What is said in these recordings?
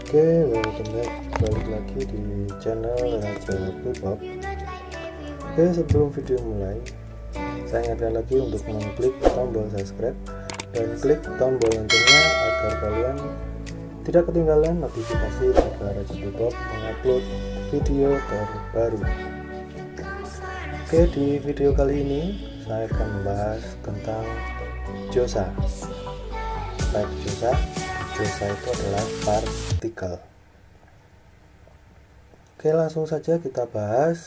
Oke, welcome back, balik lagi di channel Raja Bebop. Oke, sebelum video mulai, saya ingatkan lagi untuk mengklik tombol subscribe dan klik tombol loncengnya agar kalian tidak ketinggalan notifikasi jika Raja Bebop mengupload video terbaru. Oke, di video kali ini saya akan membahas tentang Josa. Baik, Josa itu adalah partikel. Oke, langsung saja kita bahas.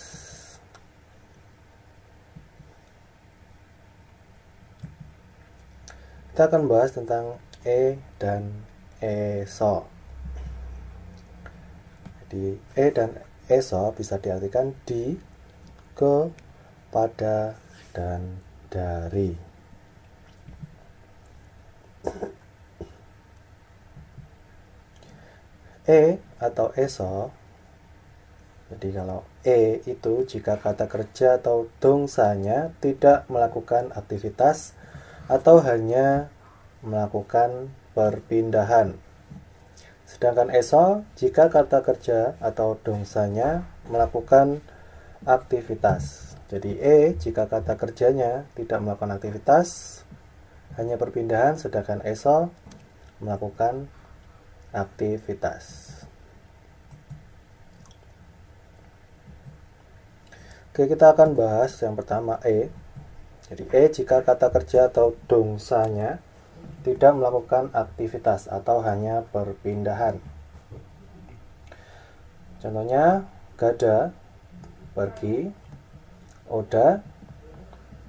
Kita akan bahas tentang E dan ESO. Jadi E dan ESO bisa diartikan di, ke, pada, dan dari. E atau ESO, jadi kalau E itu jika kata kerja atau dongsanya tidak melakukan aktivitas atau hanya melakukan perpindahan. Sedangkan ESO jika kata kerja atau dongsanya melakukan aktivitas. Jadi E jika kata kerjanya tidak melakukan aktivitas, hanya perpindahan, sedangkan ESO melakukan aktivitas. Oke, kita akan bahas yang pertama E. Jadi E jika kata kerja atau dongsanya tidak melakukan aktivitas atau hanya perpindahan. Contohnya gada, pergi, oda,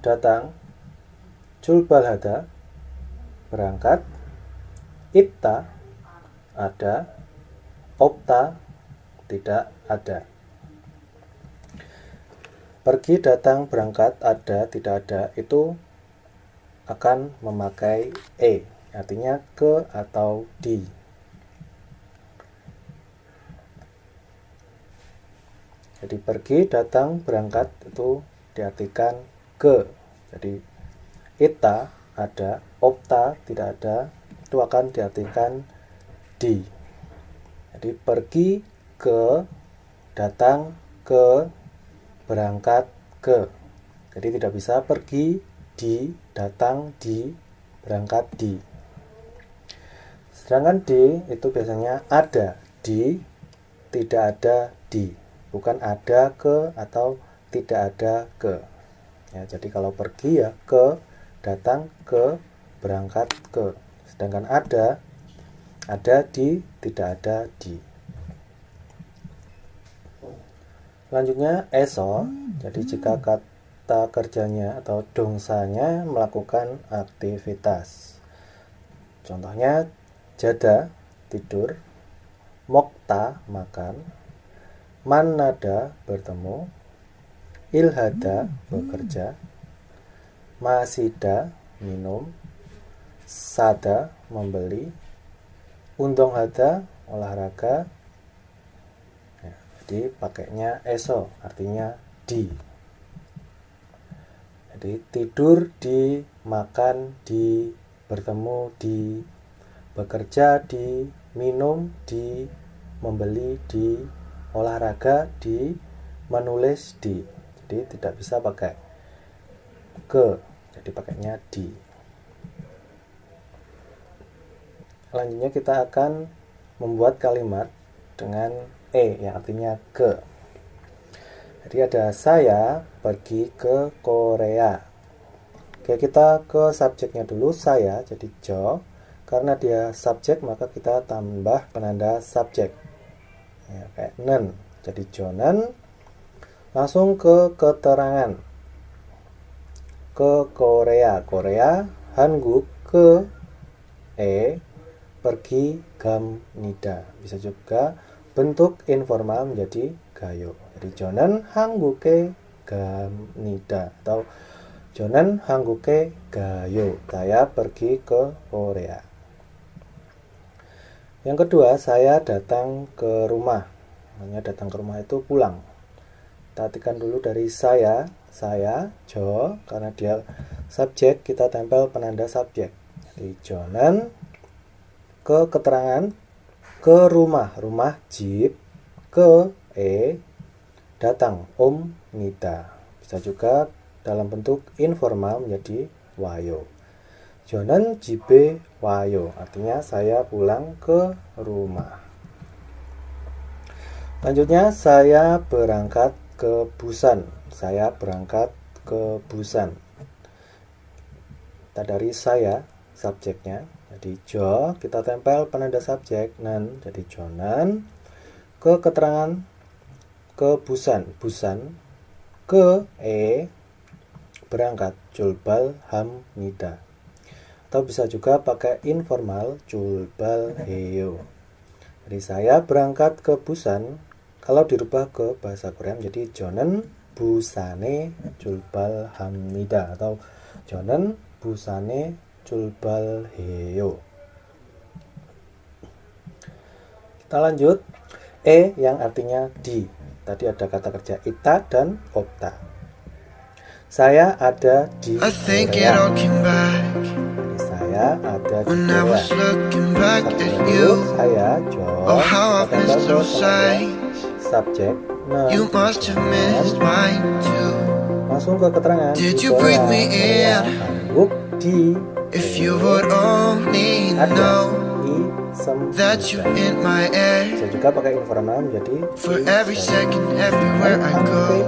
datang, julbalhada, berangkat, ipta, ada, opta, tidak ada. Pergi, datang, berangkat, ada, tidak ada itu akan memakai E, artinya ke atau di. Jadi pergi, datang, berangkat itu diartikan ke. Jadi ita, ada, opta, tidak ada, itu akan diartikan di. Jadi pergi, ke, datang, ke, berangkat, ke. Jadi tidak bisa pergi, di, datang, di, berangkat, di. Sedangkan di itu biasanya ada, di, tidak ada, di. Bukan ada ke atau tidak ada ke. Ya, jadi kalau pergi ya ke, datang, ke, berangkat, ke. Sedangkan ada di, tidak ada di. Selanjutnya ESO. Jadi jika kata kerjanya atau dongsanya melakukan aktivitas. Contohnya jada, tidur, mokta, makan, manada, bertemu, ilhada, bekerja, masida, minum, sada, membeli, undonghada, olahraga. Ya, jadi pakainya ESO, artinya di. Jadi tidur di, makan di, bertemu di, bekerja di, minum di, membeli di, olahraga di, menulis di. Jadi tidak bisa pakai ke, jadi pakainya di. Selanjutnya kita akan membuat kalimat dengan E yang artinya ke. Jadi ada saya pergi ke Korea. Oke, kita ke subjeknya dulu, saya, jadi jo. Karena dia subjek maka kita tambah penanda subjek. Ya, kayak nen, jadi jonen. Langsung ke keterangan. Ke Korea, Korea, Hanguk, ke E, pergi, gamnida. Bisa juga bentuk informal menjadi gayo. Jadi jonen hangguke gamnida atau jonen hangguke gayo. Saya pergi ke Korea. Yang kedua, saya datang ke rumah. Namanya datang ke rumah itu pulang. Perhatikan dulu dari saya, jo, karena dia subjek kita tempel penanda subjek. Jadi jonen ke keterangan ke rumah, rumah jeep, ke datang 옵니다. Bisa juga dalam bentuk informal menjadi 와요. 저는 집에 와요. Artinya saya pulang ke rumah. Lanjutnya saya berangkat ke Busan. Saya berangkat ke Busan. Kita dari saya subjeknya. Jadi 저 kita tempel penanda subjek 는 jadi 저는 ke keterangan ke Busan. Busan ke berangkat 출발합니다. Atau bisa juga pakai informal 출발해요. Jadi saya berangkat ke Busan. Kalau dirubah ke bahasa Korea menjadi 저는 부산에 출발합니다 atau 저는 부산에 출발해요. Kita lanjut. Yang artinya di. Tadi ada kata kerja ita dan opta. Saya ada di Korea. Jadi saya ada di Korea. Saya subjek langsung ke keterangan Korea. Di If you would only know that you in my air. Bisa juga pakai informal menjadi for every second, everywhere I go.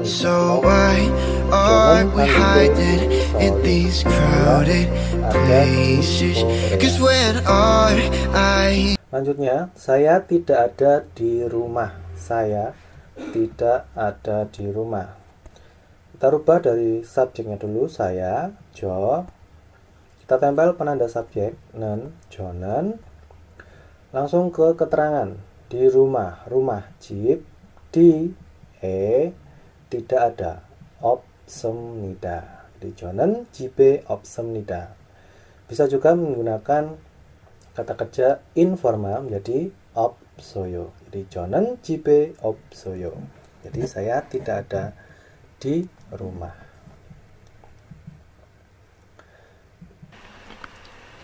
So why are we hiding in these crowded places? Cause when are I... Lanjutnya, saya tidak ada di rumah. Saya tidak ada di rumah. Kita rubah dari subjeknya dulu, saya, 저. Kita tempel penanda subjek, 는, 저는. Langsung ke keterangan, di rumah, rumah, 집, di, tidak ada, 없습니다. Jadi 저는 집에 없습니다. Bisa juga menggunakan kata kerja informal menjadi 없어요. Jadi 저는 집에 없어요. Jadi saya tidak ada di rumah.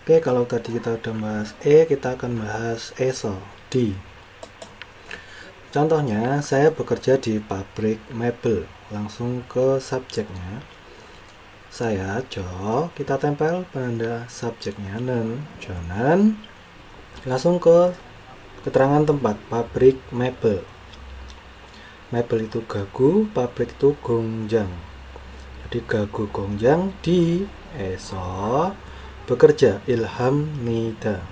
Oke, kalau tadi kita udah bahas kita akan bahas eso, di. Contohnya, saya bekerja di pabrik mebel. Langsung ke subjeknya. Saya, 저, kita tempel penanda subjeknya, 는, 저는. Langsung ke keterangan tempat, pabrik mebel. Mebel itu gagu, pabrik itu 공장. Jadi gagu 공장 di eso bekerja 일합니다.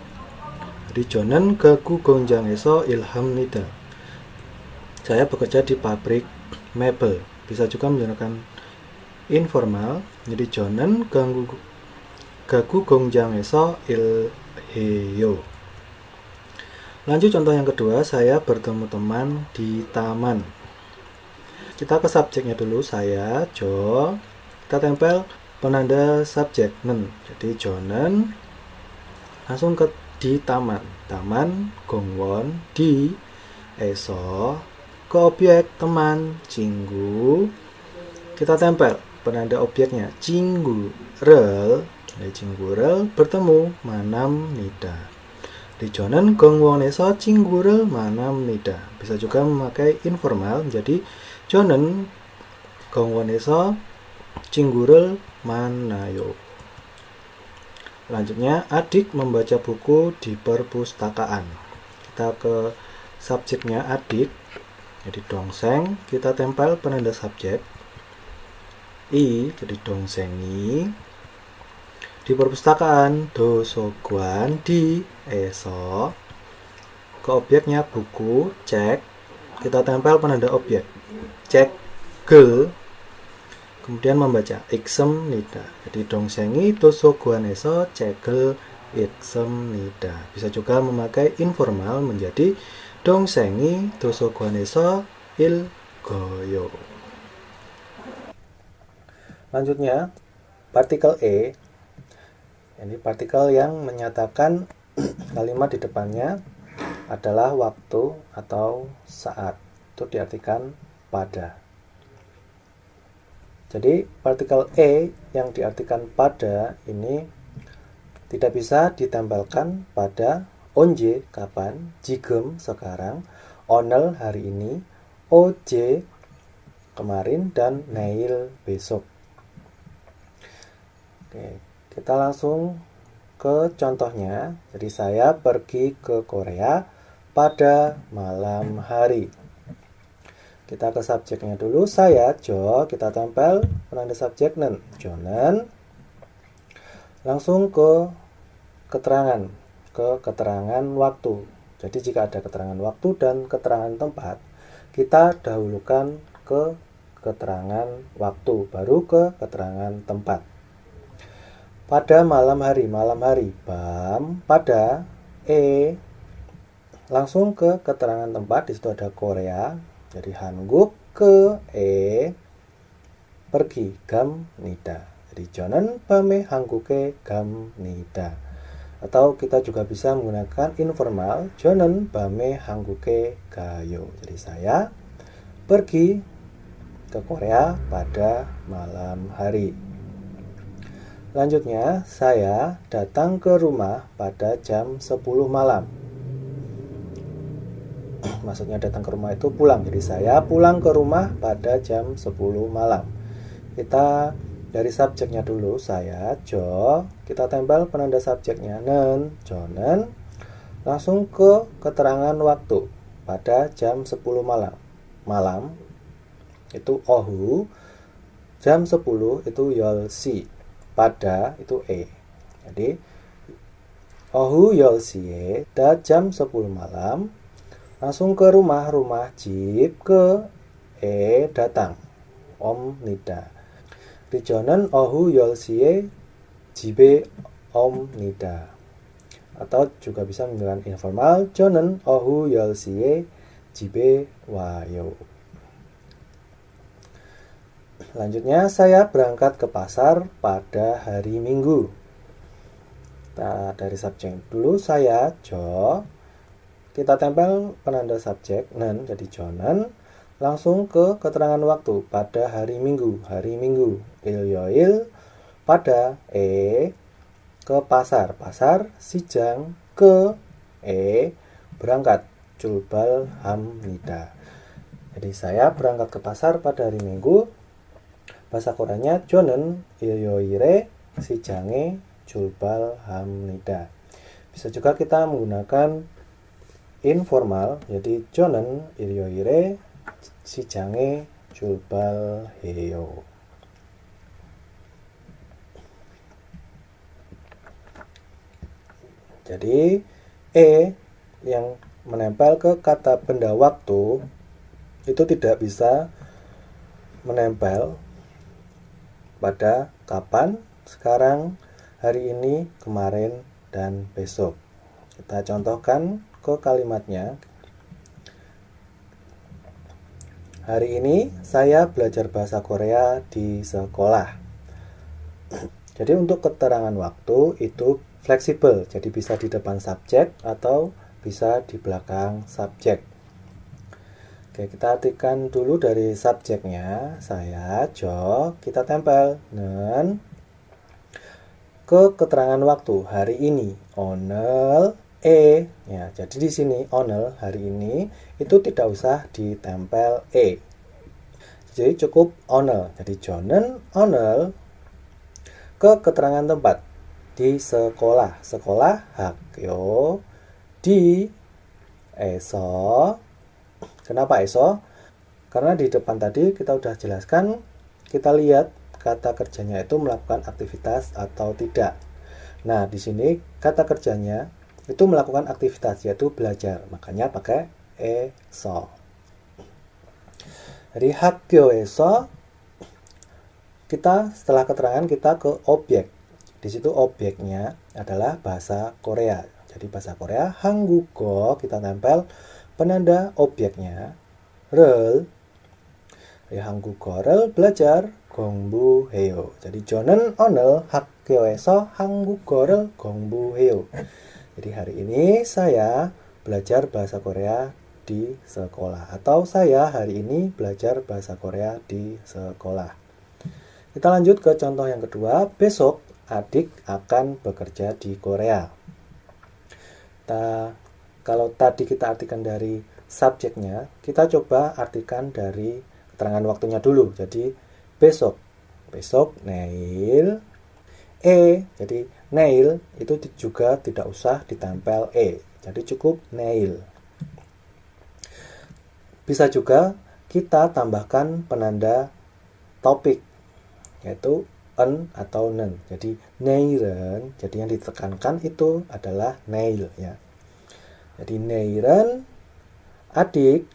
Jadi 저는 가구 공장에서 일합니다. Saya bekerja di pabrik mebel. Bisa juga menggunakan informal. Jadi 저는 가구 공장에서 일해요. Lanjut contoh yang kedua, saya bertemu teman di taman. Kita ke subjeknya dulu, saya, 저. Kita tempel penanda subjek 는. Jadi 저는 langsung ke di taman. Taman 공원 di 에서 ke objek teman 친구. Kita tempel penanda objeknya 친구를. Jadi 친구를 bertemu 만납니다. Di 저는 공원에서 친구를 만납니다. Bisa juga memakai informal menjadi 저는 공원에서 친구를 만나요. Lanjutnya, adik membaca buku di perpustakaan. Kita ke subjeknya adik. Jadi 동생, kita tempel penanda subjek jadi 동생이. Di perpustakaan, 도서관 di 에서. Ke objeknya buku, cek. Kita tempel penanda objek 책을. Kemudian membaca 읽습니다. Jadi 동생이 도서관에서 책을 읽습니다. Bisa juga memakai informal menjadi 동생이 도서관에서 읽어요. Lanjutnya, partikel ini partikel yang menyatakan kalimat di depannya adalah waktu atau saat. Itu diartikan pada. Jadi partikel yang diartikan pada ini tidak bisa ditempelkan pada onje kapan, ji금 sekarang, 오늘 hari ini, 어제 kemarin, dan 내일 besok. Oke, kita langsung ke contohnya. Jadi saya pergi ke Korea pada malam hari. Kita ke subjeknya dulu. Saya, kita tempel penanda subjek는, 저는. Langsung ke keterangan waktu. Jadi jika ada keterangan waktu dan keterangan tempat, kita dahulukan ke keterangan waktu, baru ke keterangan tempat. Pada malam hari, 밤, pada, langsung ke keterangan tempat. Di situ ada Korea. Jadi 한국 ke pergi, 갑니다. Jadi 저는 밤에 한국에 갑니다. Atau kita juga bisa menggunakan informal, 저는 밤에 한국에 가요. Jadi saya pergi ke Korea pada malam hari. Lanjutnya, saya datang ke rumah pada jam 10 malam. Maksudnya datang ke rumah itu pulang. Jadi saya pulang ke rumah pada jam 10 malam. Kita dari subjeknya dulu, saya, kita tempel penanda subjeknya 는, 저는. Langsung ke keterangan waktu pada jam 10 malam. Malam itu ohu, jam 10 itu 10시, pada itu Jadi ohu 10시에 jam 10 malam. Langsung ke rumah 집, ke datang, 옵니다. 저는 오후 10시에 집에 옵니다. Atau juga bisa menggunakan informal, 저는 오후 10시에 집에 와요. Lanjutnya, saya berangkat ke pasar pada hari Minggu. Nah, dari subjek dulu, saya, kita tempel penanda subjek 는, jadi 저는. Langsung ke keterangan waktu pada hari Minggu. Hari Minggu, 일요일, pada ke pasar. Pasar, 시장, ke berangkat, 출발합니다. Jadi saya berangkat ke pasar pada hari Minggu. Bahasa Koreanya 저는 일요일에 시장에 출발합니다. Bisa juga kita menggunakan informal, jadi 저는 일요일에 시장에 출발해요. Jadi yang menempel ke kata benda waktu itu tidak bisa menempel pada kapan, sekarang, hari ini, kemarin, dan besok. Kita contohkan ke kalimatnya. Hari ini saya belajar bahasa Korea di sekolah. Jadi untuk keterangan waktu itu fleksibel, jadi bisa di depan subjek atau bisa di belakang subjek. Oke, kita artikan dulu dari subjeknya. Saya, kita tempel 는 ke keterangan waktu hari ini, 오늘 ya, jadi di sini 오늘 hari ini itu tidak usah ditempel jadi cukup 오늘. Jadi 저는 오늘 ke keterangan tempat di sekolah. Sekolah 학교 di 에서. Kenapa 에서? Karena di depan tadi kita udah jelaskan, kita lihat kata kerjanya itu melakukan aktivitas atau tidak. Nah, di sini kata kerjanya itu melakukan aktivitas, yaitu belajar. Makanya pakai 에서. Jadi 학교에서, kita setelah keterangan kita ke objek. Di situ objeknya adalah bahasa Korea. Jadi bahasa Korea, 한국어, kita tempel penanda objeknya 를. 한국어를 belajar, 공부해요. jadi 저는 오늘 학교에서 한국어를 공부해요. Jadi hari ini saya belajar bahasa Korea di sekolah. Atau saya hari ini belajar bahasa Korea di sekolah. Kita lanjut ke contoh yang kedua. Besok adik akan bekerja di Korea. Kalau tadi kita artikan dari subjeknya, kita coba artikan dari keterangan waktunya dulu. Jadi besok, besok nail. Jadi nail itu juga tidak usah ditempel jadi cukup nail. Bisa juga kita tambahkan penanda topik, yaitu an atau nen. Jadi neiren, jadi yang ditekankan itu adalah nail ya. Jadi neiren adik.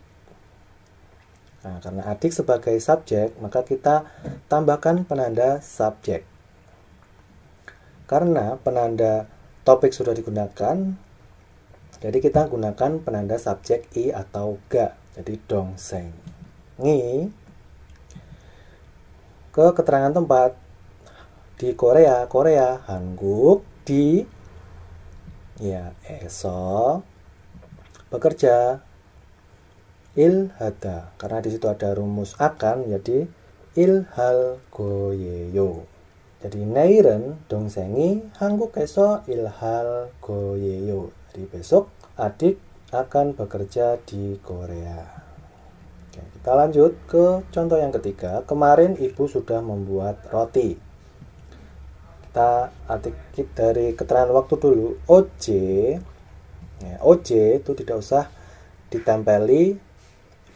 Nah, karena adik sebagai subjek, maka kita tambahkan penanda subjek. Karena penanda topik sudah digunakan, jadi kita gunakan penanda subjek i atau ga. Jadi dongseng. Ngi. Ke keterangan tempat. Di Korea, Hanguk. Di eso. Bekerja. Ilhada. Karena di situ ada rumus akan, jadi ilhal goyeyo. Jadi neiren dongsengi 한국에서 일할 거예요. Jadi besok adik akan bekerja di Korea. Oke, kita lanjut ke contoh yang ketiga. Kemarin ibu sudah membuat roti. Kita artik dari keterangan waktu dulu. Oje. Oje itu tidak usah ditempeli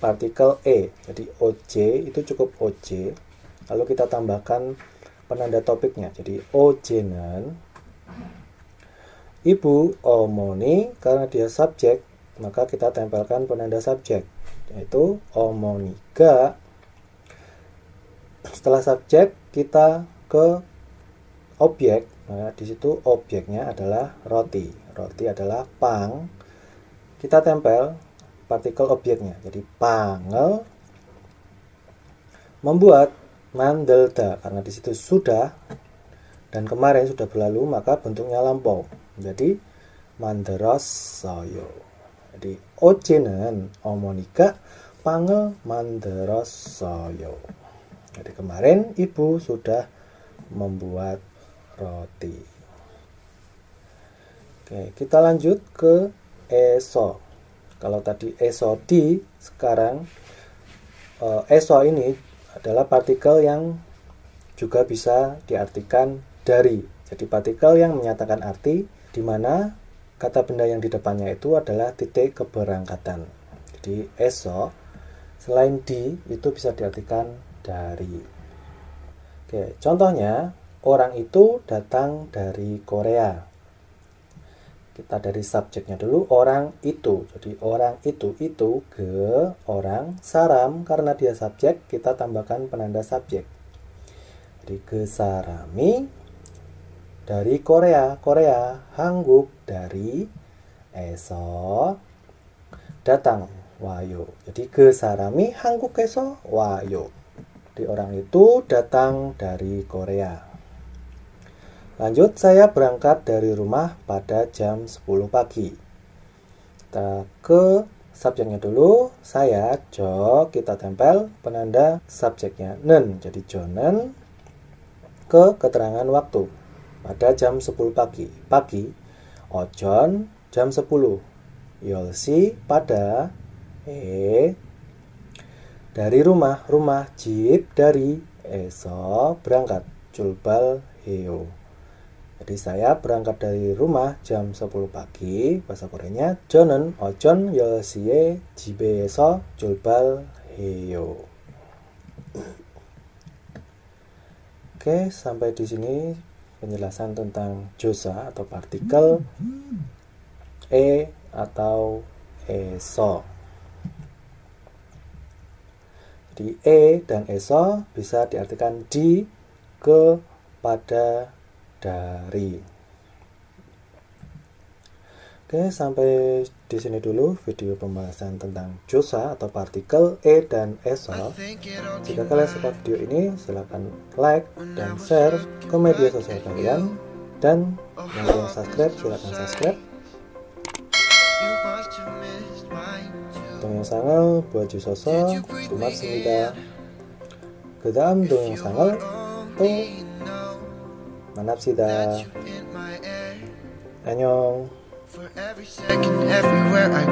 partikel Jadi oje itu cukup oje. Lalu kita tambahkan penanda topiknya. Jadi oje는 ibu omoni, karena dia subjek, maka kita tempelkan penanda subjek, yaitu omoniga. Setelah subjek kita ke objek. Nah, di situ objeknya adalah roti. Roti adalah pang. Kita tempel partikel objeknya. Jadi pangel membuat mandelda, karena di situ sudah dan kemarin sudah berlalu, maka bentuknya lampau. Jadi manderossoyo. Jadi oje는 어머니가 빵을 만들었어요. Jadi kemarin ibu sudah membuat roti. Oke, kita lanjut ke eso. Kalau tadi eso di, sekarang eso ini adalah partikel yang juga bisa diartikan dari. Jadi partikel yang menyatakan arti, di mana kata benda yang di depannya itu adalah titik keberangkatan. Jadi eso selain di itu bisa diartikan dari. Oke, contohnya orang itu datang dari Korea. Kita dari subjeknya dulu, orang itu. Jadi orang itu ke orang saram, karena dia subjek kita tambahkan penanda subjek. Jadi ke sarami dari Korea, Hanguk dari eso datang wayo. Jadi ke sarami 한국에서 와요. Jadi orang itu datang dari Korea. Lanjut, saya berangkat dari rumah pada jam 10 pagi. Kita ke subjeknya dulu. Saya, kita tempel penanda subjeknya nen. Jadi jonen ke keterangan waktu. Pada jam 10 pagi. Pagi, ojon jam 10. Yolsi pada dari rumah, jip dari eso berangkat, julbal heo. Jadi saya berangkat dari rumah jam 10 pagi. Bahasa Koreanya 저는 오전 10시에 집에서 출발해요. Oke, sampai di sini penjelasan tentang josa atau partikel atau eso. Jadi dan eso bisa diartikan di, ke, pada, dari. Oke, sampai di sini dulu video pembahasan tentang josa atau partikel dan eso. Jika kalian suka video ini, silahkan like dan share ke media sosial kalian, dan yang belum subscribe silahkan subscribe. 동영상을 보여주셔서 고맙습니다. 그 다음 동영상을 또 만납시다. 안녕. For every second, everywhere I